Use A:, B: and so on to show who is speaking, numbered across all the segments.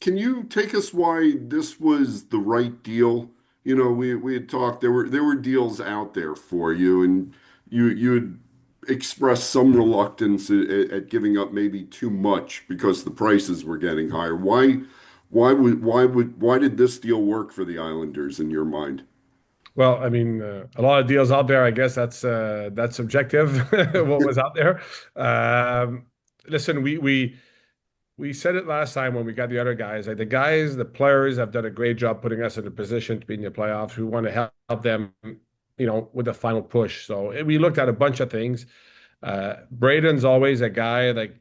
A: can you take us why this was the right deal? We had talked, there were deals out there for you, and you had expressed some reluctance at giving up maybe too much because the prices were getting higher. Why did this deal work for the Islanders in your mind?
B: Well, I mean, a lot of deals out there. I guess that's subjective. What was out there? Um, Listen, we said it last time when we got the other guys. Like the players have done a great job putting us in a position to be in the playoffs. We want to help them, with the final push. So we looked at a bunch of things. Braden's always a guy like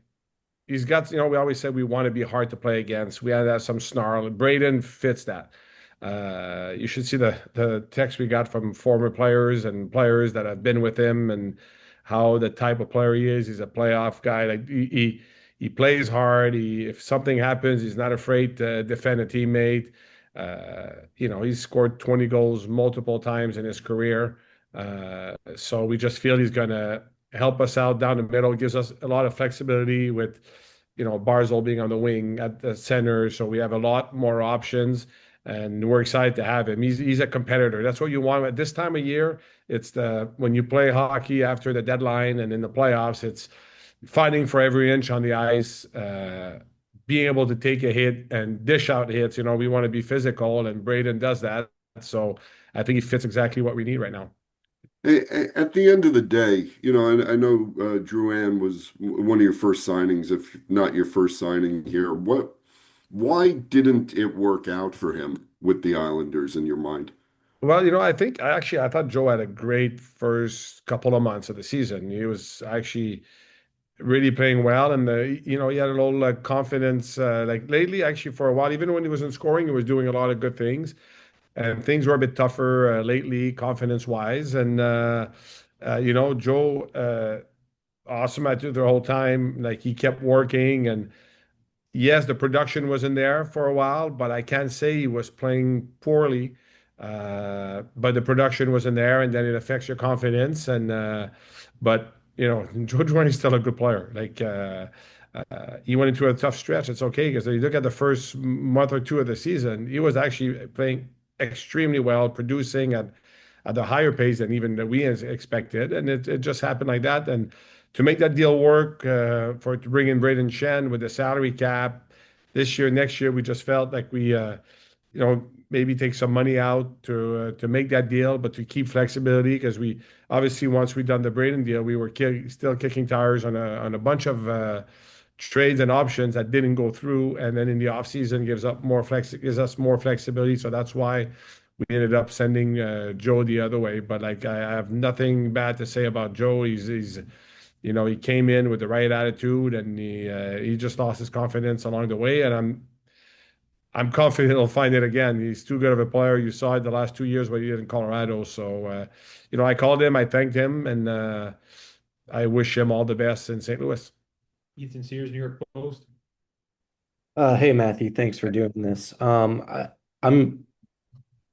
B: he's got, we always said we want to be hard to play against. We had to have some snarl. Braden fits that. You should see the text we got from former players and players that have been with him and how the type of player he is. He's a playoff guy. Like he plays hard. If something happens, he's not afraid to defend a teammate. He's scored 20 goals multiple times in his career. So we just feel he's gonna help us out down the middle. Gives us a lot of flexibility with, Barzal being on the wing at the center. So we have a lot more options, and we're excited to have him. He's a competitor. That's what you want at this time of year. It's the when you play hockey after the deadline and in the playoffs, it's fighting for every inch on the ice, being able to take a hit and dish out hits. We want to be physical, and Braden does that. So I think he fits exactly what we need right now.
A: At the end of the day, I know Drouin was one of your first signings, if not your first signing here. Why didn't it work out for him with the Islanders in your mind?
B: Well, I thought Joe had a great first couple of months of the season. He was actually really playing well, and he had a little confidence. Like lately, actually, for a while, even when he wasn't scoring, he was doing a lot of good things. And things were a bit tougher lately, confidence-wise. And Joe, awesome at it the whole time. Like he kept working, and yes, the production wasn't there for a while, but I can't say he was playing poorly. But the production wasn't there, and then it affects your confidence. But Joe Jordan is still a good player. Like he went into a tough stretch. It's okay because you look at the first month or two of the season, he was actually playing extremely well, producing at the higher pace than even that we expected, and it just happened like that. And to make that deal work, to bring in Braden Schenn with the salary cap this year, next year, we just felt like we, maybe take some money out to make that deal, but to keep flexibility because we obviously once we done the Braden deal, we were still kicking tires on a bunch of trades and options that didn't go through, and then in the off season gives us more flexibility. So that's why we ended up sending Joe the other way. But like I have nothing bad to say about Joe. He came in with the right attitude, and he just lost his confidence along the way. And I'm confident he'll find it again. He's too good of a player. You saw it the last 2 years what he did in Colorado. So I called him, I thanked him, and I wish him all the best in St. Louis.
C: Ethan Sears, New York Post.
D: Hey Matthew, thanks for doing this. I'm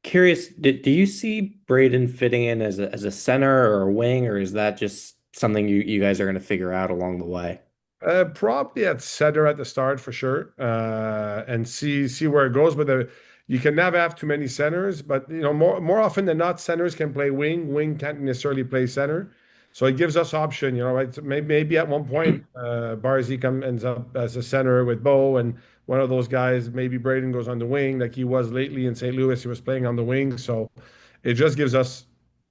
D: curious, do you see Braden fitting in as a center or a wing, or is that just something you guys are going to figure out along the way?
B: Probably at center at the start for sure, and see where it goes. But you can never have too many centers. But more often than not, centers can play wing. Wing can't necessarily play center, so it gives us option. Right? So maybe at one point, Barzy ends up as a center with Bo, and one of those guys. Maybe Braden goes on the wing, like he was lately in St. Louis. He was playing on the wing, so it just gives us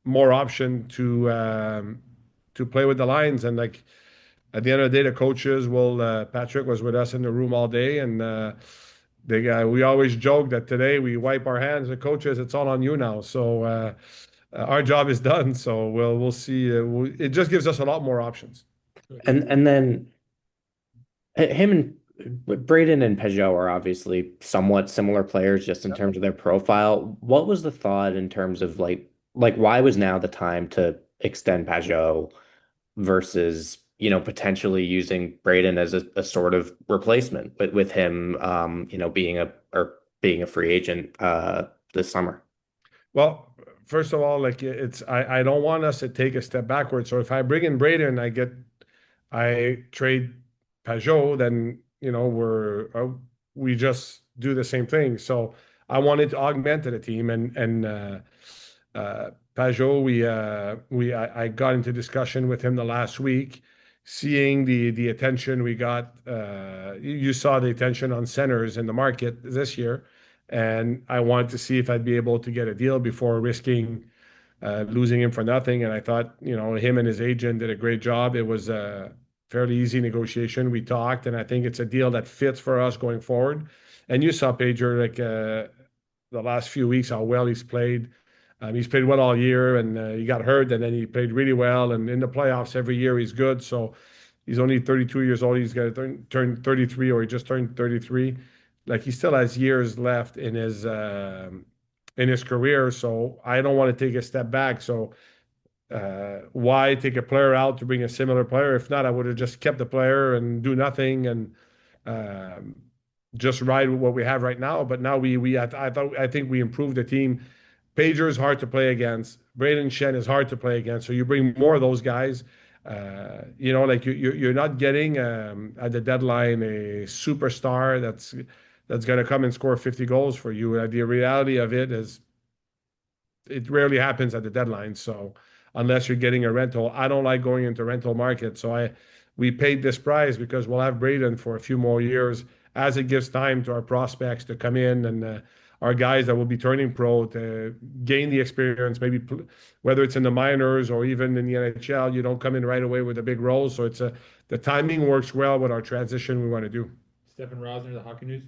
B: more option to play with the lines and like at the end of the day, the coaches will. Patrick was with us in the room all day, and we always joke that today we wipe our hands. The coaches, it's all on you now. So our job is done. So we'll see. It just gives us a lot more options.
D: And then him and Braden and Pageau are obviously somewhat similar players just in terms of their profile. What was the thought in terms of like why was now the time to extend Pageau versus potentially using Braden as a sort of replacement with him being a free agent this summer?
B: Well, first of all, like I don't want us to take a step backwards. So if I bring in Braden, I trade Pajot, then we just do the same thing. So I wanted to augment the team, and Pageau, I got into discussion with him the last week, seeing the attention we got. You saw the attention on centers in the market this year, and I wanted to see if I'd be able to get a deal before risking losing him for nothing. And I thought, him and his agent did a great job. It was a fairly easy negotiation. We talked, and I think it's a deal that fits for us going forward. And you saw Pager, like the last few weeks, how well he's played. He's played well all year, and he got hurt, and then he played really well. And in the playoffs every year, he's good. So he's only 32 years old. He's got to turn 33, or he just turned 33. Like, he still has years left in his career. So I don't want to take a step back. So why take a player out to bring a similar player? If not, I would have just kept the player and do nothing and um, just ride with what we have right now. But now I think we improved the team. Pager is hard to play against. Braden Schenn is hard to play against. So you bring more of those guys. Like you're not getting at the deadline a superstar that's going to come and score 50 goals for you. The reality of it is it rarely happens at the deadline. So unless you're getting a rental, I don't like going into rental market. So we paid this price because we'll have Braden for a few more years as it gives time to our prospects to come in and our guys that will be turning pro to gain the experience, maybe whether it's in the minors or even in the NHL. You don't come in right away with a big role. So the timing works well with our transition we want to do.
C: Stefan Rosner, the Hockey News.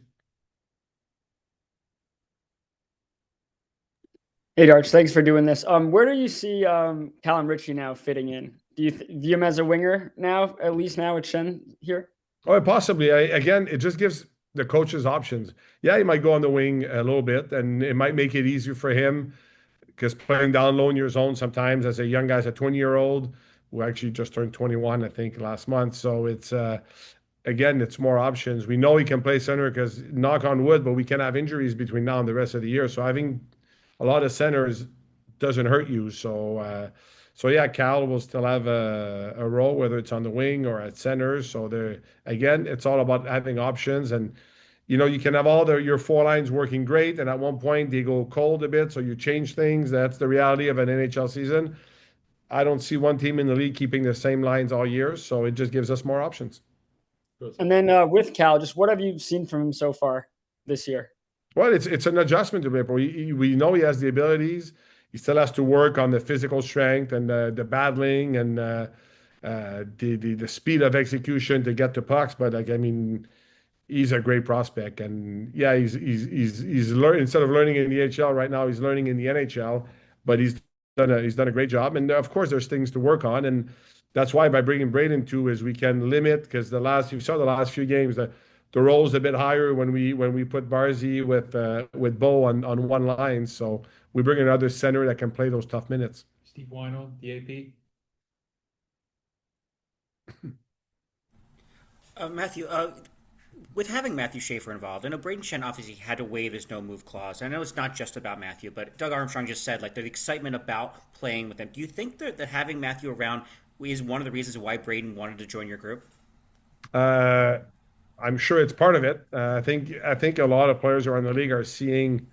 E: Hey, Darch, thanks for doing this. Where do you see Calum Ritchie now fitting in? Do you view him as a winger now, at least now with Schenn here?
B: Oh, possibly. Again, it just gives the coaches options. Yeah, he might go on the wing a little bit, and it might make it easier for him because playing down low in your zone sometimes as a young guy, as a 20-year-old who actually just turned 21, I think, last month. So it's again, it's more options. We know he can play center because knock on wood, but we can have injuries between now and the rest of the year. So having a lot of centers doesn't hurt you. So yeah, Cal will still have a role, whether it's on the wing or at center. So again, it's all about having options, and you can have all your four lines working great, and at one point they go cold a bit, so you change things. That's the reality of an NHL season. I don't see one team in the league keeping the same lines all year, so it just gives us more options.
E: And then with Cal, just what have you seen from him so far this year?
B: Well, it's an adjustment to him. We know he has the abilities. He still has to work on the physical strength and the battling and the speed of execution to get to pucks. But he's a great prospect, and yeah, he's learning instead of learning in the HL right now. He's learning in the NHL, but he's done a great job. And of course, there's things to work on, and that's why by bringing Braden too is we can limit because you saw the last few games the roll's a bit higher when we put Barzy with Bo on one line. So we bring another center that can play those tough minutes.
C: Steve Wino, the AP.
F: Matthew, with having Matthew Schaefer involved, I know Braden Schenn obviously had to waive his no-move clause. I know it's not just about Matthew, but Doug Armstrong just said the excitement about playing with him. Do you think that having Matthew around is one of the reasons why Braden wanted to join your group?
B: I'm sure it's part of it. I think a lot of players around the league are seeing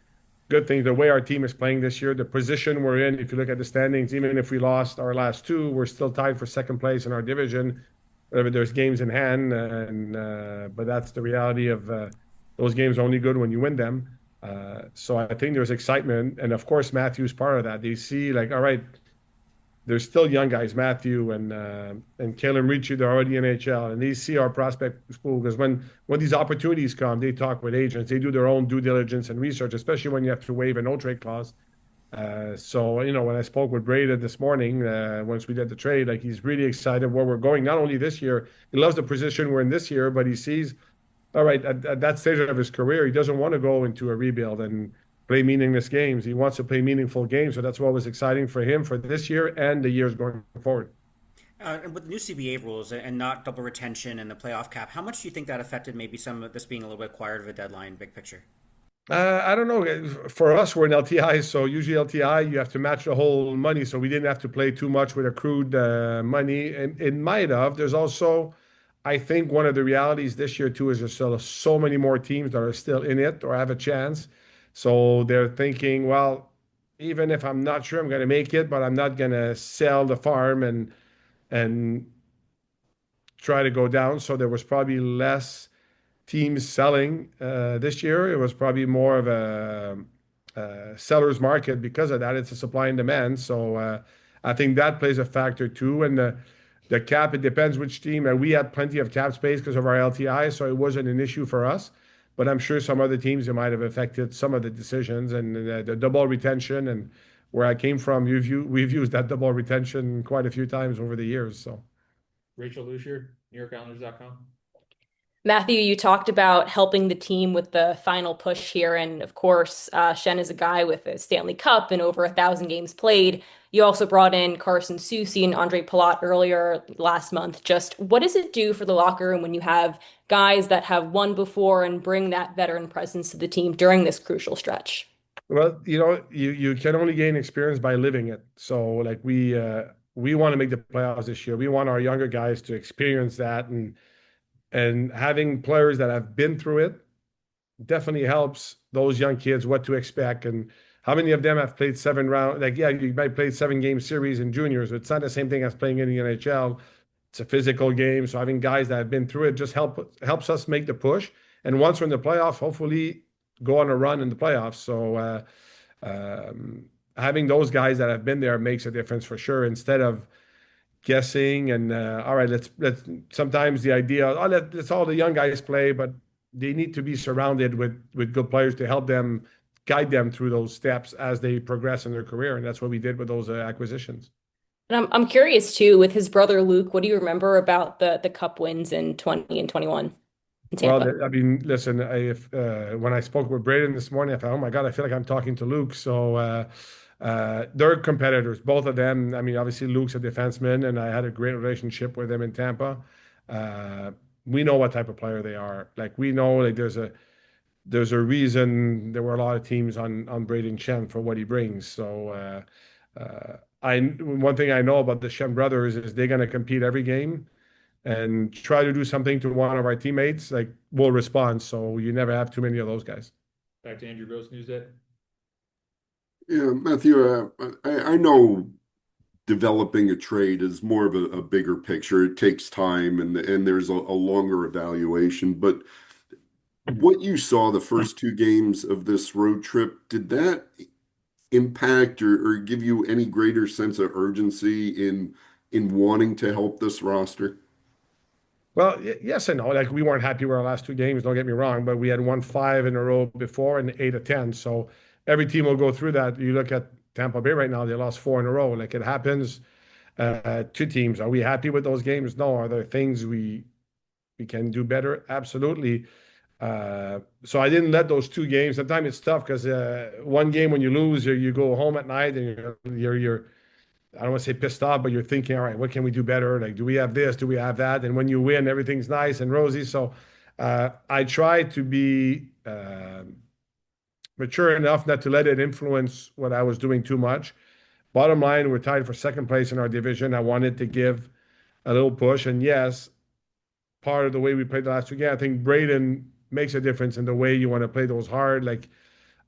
B: good things. The way our team is playing this year, the position we're in, if you look at the standings, even if we lost our last two, we're still tied for second place in our division. There's games in hand, but that's the reality of those games are only good when you win them. So I think there's excitement. And of course, Matthew's part of that. They see all right, there's still young guys, Matthew and Calum Ritchie, they're already in NHL, and they see our prospect pool because when these opportunities come, they talk with agents, they do their own due diligence and research, especially when you have to waive a no-trade clause. So when I spoke with Braden this morning, once we did the trade, he's really excited where we're going. Not only this year, he loves the position we're in this year, but he sees, all right, at that stage of his career, he doesn't want to go into a rebuild and play meaningless games. He wants to play meaningful games. So that's what was exciting for him for this year and the years going forward.
F: And with the new CBA rules and not double retention and the playoff cap, how much do you think that affected maybe some of this being a little bit quiet of a deadline, big picture?
B: I don't know. For us, we're in LTI, so usually LTI, you have to match the whole money. So we didn't have to play too much with accrued money. And it might have. There's also, I think one of the realities this year too is there's still so many more teams that are still in it or have a chance. So they're thinking, well, even if I'm not sure I'm going to make it, but I'm not going to sell the farm and try to go down. So there was probably less teams selling this year. It was probably more of a seller's market because of that. It's a supply and demand. So I think that plays a factor too. And the cap, it depends which team. And we had plenty of cap space because of our LTI, so it wasn't an issue for us. But I'm sure some other teams it might have affected some of the decisions and the double retention and where I came from. We've used that double retention quite a few times over the years. So.
C: Rachel Lucier, NewYorkIslanders.com.
G: Matthew, you talked about helping the team with the final push here. And of course, Schenn is a guy with a Stanley Cup and over 1,000 games played. You also brought in Carson Soucy and Andre Palat earlier last month. Just what does it do for the locker room when you have guys that have won before and bring that veteran presence to the team during this crucial stretch?
B: Well, you can only gain experience by living it. So like we want to make the playoffs this year. We want our younger guys to experience that and having players that have been through it definitely helps those young kids what to expect and how many of them have played 7 rounds. Like, yeah, you might play 7 game series in juniors, but it's not the same thing as playing in the NHL. It's a physical game. So having guys that have been through it just helps us make the push. And once we're in the playoffs, hopefully go on a run in the playoffs. So having those guys that have been there makes a difference for sure. Instead of guessing and all right, let's sometimes the idea, oh, let's all the young guys play, but they need to be surrounded with good players to help them guide them through those steps as they progress in their career, and that's what we did with those acquisitions.
G: And I'm curious too, with his brother Luke, what do you remember about the Cup wins in 20 and 21 in Tampa?
B: Well, I mean, listen, if when I spoke with Braden this morning, I thought, oh my God, I feel like I'm talking to Luke. So they're competitors, both of them. I mean, obviously Luke's a defenseman, and I had a great relationship with him in Tampa. We know what type of player they are. Like we know, like there's a reason there were a lot of teams on Brayden Schenn for what he brings. So I one thing I know about the Schenn brothers is they're going to compete every game and try to do something to one of our teammates. Like we'll respond. So you never have too many of those guys.
C: Back to Andrew Gross, Newsnet.
A: Yeah, Matthew, I know developing a trade is more of a bigger picture. It takes time and there's a longer evaluation. But what you saw the first 2 games of this road trip, did that impact or give you any greater sense of urgency in wanting to help this roster?
B: Well, yes and no. Like we weren't happy with our last 2 games, don't get me wrong, but we had won 5 in a row before and 8 of 10. So every team will go through that. You look at Tampa Bay right now, they lost 4 in a row. Like it happens to teams. Are we happy with those games? No. Are there things we can do better? Absolutely. So I didn't let those 2 games. Sometimes it's tough because one game when you lose, you go home at night and you're I don't want to say pissed off, but you're thinking, all right, what can we do better? Like, do we have this? Do we have that? And when you win, everything's nice and rosy. So I try to be mature enough not to let it influence what I was doing too much. Bottom line, we're tied for second place in our division. I wanted to give a little push. And yes, part of the way we played the last 2 games, I think Braden makes a difference in the way you want to play those hard. Like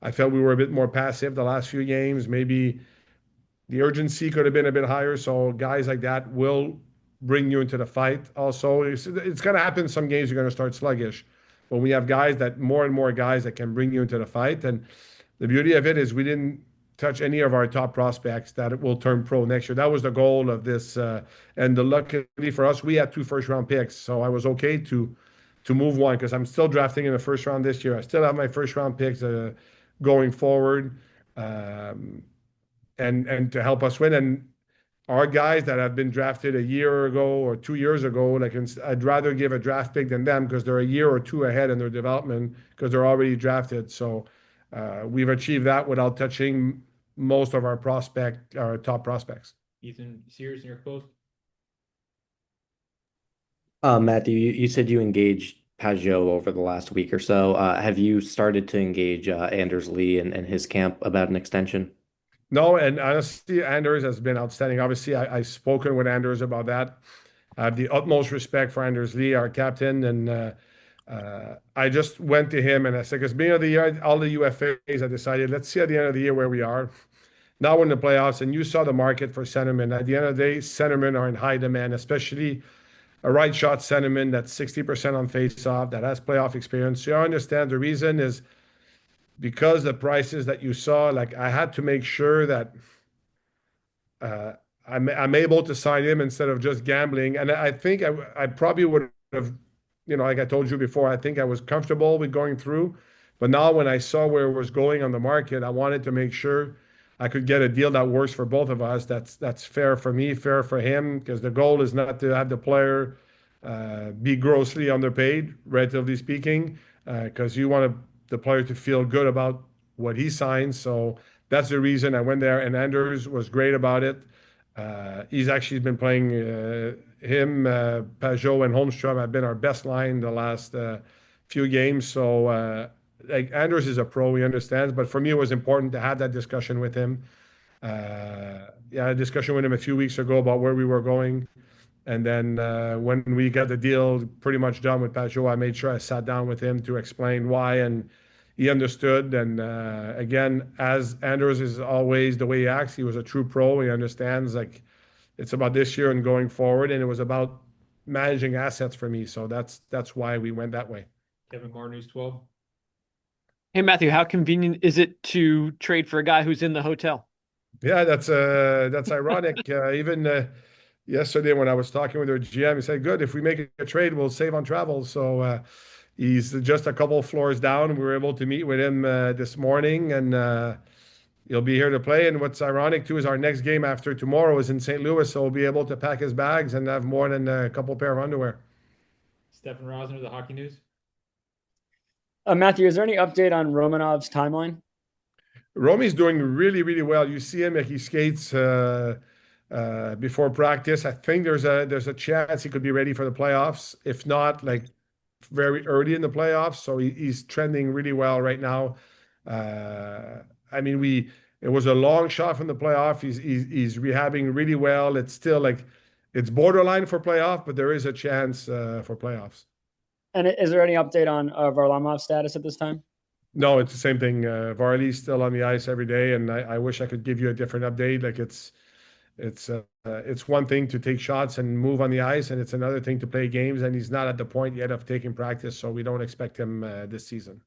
B: I felt we were a bit more passive the last few games. Maybe the urgency could have been a bit higher. So guys like that will bring you into the fight. Also, it's going to happen. Some games you're going to start sluggish, but we have guys that more and more guys that can bring you into the fight. And the beauty of it is we didn't touch any of our top prospects that will turn pro next year. That was the goal of this. And luckily for us, we had 2 first-round picks, so I was okay to move one because I'm still drafting in the first round this year. I still have my first-round picks going forward. And to help us win. And our guys that have been drafted a year ago or 2 years ago, like I'd rather give a draft pick than them because they're a year or 2 ahead in their development because they're already drafted. So we've achieved that without touching most of our top prospects.
C: Ethan Sears, New York Post.
D: Matthew, you said you engaged Pageau over the last week or so. Have you started to engage Anders Lee and his camp about an extension?
B: No, and honestly, Anders has been outstanding. Obviously, I've spoken with Anders about that. I have the utmost respect for Anders Lee, our captain, and I just went to him and I said, because beginning of the year, all the UFAs, I decided, let's see at the end of the year where we are. Now we're in the playoffs, and you saw the market for centermen. At the end of the day, centermen are in high demand, especially a right shot centerman that's 60% on face-off, that has playoff experience. So I understand the reason is because the prices that you saw, like I had to make sure that uh, I'm able to sign him instead of just gambling. And I think I probably would have, like I told you before, I think I was comfortable with going through. But now when I saw where it was going on the market, I wanted to make sure I could get a deal that works for both of us. That's fair for me, fair for him, because the goal is not to have the player be grossly underpaid, relatively speaking, because you want the player to feel good about what he signs. So that's the reason I went there. And Anders was great about it. He's actually been playing him, Pageau, and Holmstrom have been our best line the last few games. So, like Anders is a pro, he understands. But for me, it was important to have that discussion with him. Yeah, a discussion with him a few weeks ago about where we were going. And then when we got the deal pretty much done with Pageau, I made sure I sat down with him to explain why, and he understood. And again, as Anders is always the way he acts, he was a true pro. He understands like it's about this year and going forward, and it was about managing assets for me. So that's why we went that way.
C: Kevin Moore, News 12.
H: Hey, Matthew, how convenient is it to trade for a guy who's in the hotel?
B: Yeah, that's ironic. Even yesterday when I was talking with our GM, he said, "Good, if we make a trade, we'll save on travel." So he's just a couple of floors down. We were able to meet with him this morning, and he'll be here to play. And what's ironic too is our next game after tomorrow is in St. Louis, so we'll be able to pack his bags and have more than a couple pair of underwear.
C: Stefan Rosner, The Hockey News.
E: Matthew, is there any update on Romanov's timeline?
B: Romy's doing really, really well. You see him, like he skates before practice. I think there's a chance he could be ready for the playoffs. If not, like very early in the playoffs. So he's trending really well right now. I mean, it was a long shot from the playoff. He's rehabbing really well. It's still like it's borderline for playoff, but there is a chance for playoffs.
E: And is there any update on Varlamov's status at this time?
B: No, it's the same thing. Varley's still on the ice every day, and I wish I could give you a different update. Like it's one thing to take shots and move on the ice, and it's another thing to play games. And he's not at the point yet of taking practice, so we don't expect him this season.